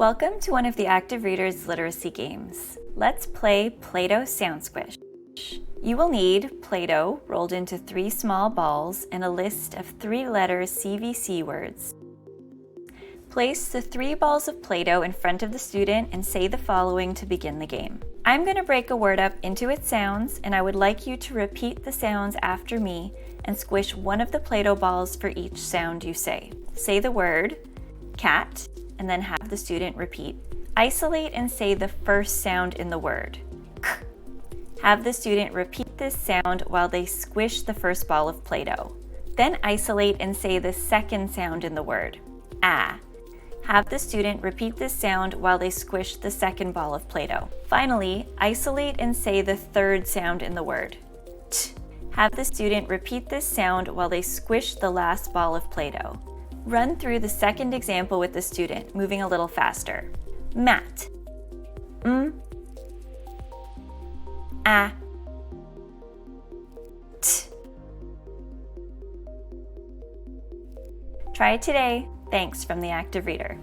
Welcome to one of the Active Reader's literacy games. Let's play Play-Doh Sound Squish. You will need Play-Doh rolled into 3 small balls and a list of 3-letter CVC words. Place the 3 balls of Play-Doh in front of the student and say the following to begin the game. I'm going to break a word up into its sounds, and I would like you to repeat the sounds after me and squish one of the Play-Doh balls for each sound you say. Say the word cat and then have the student repeat. Isolate and say the first sound in the word. K. Have the student repeat this sound while they squish the first ball of Play-Doh. Then isolate and say the second sound in the word. Ah. Have the student repeat this sound while they squish the second ball of Play-Doh. Finally, isolate and say the third sound in the word. T. Have the student repeat this sound while they squish the last ball of Play-Doh. Run through the second example with the student, moving a little faster. Mat. Ah. T. Try it today. Thanks from the Active Reader.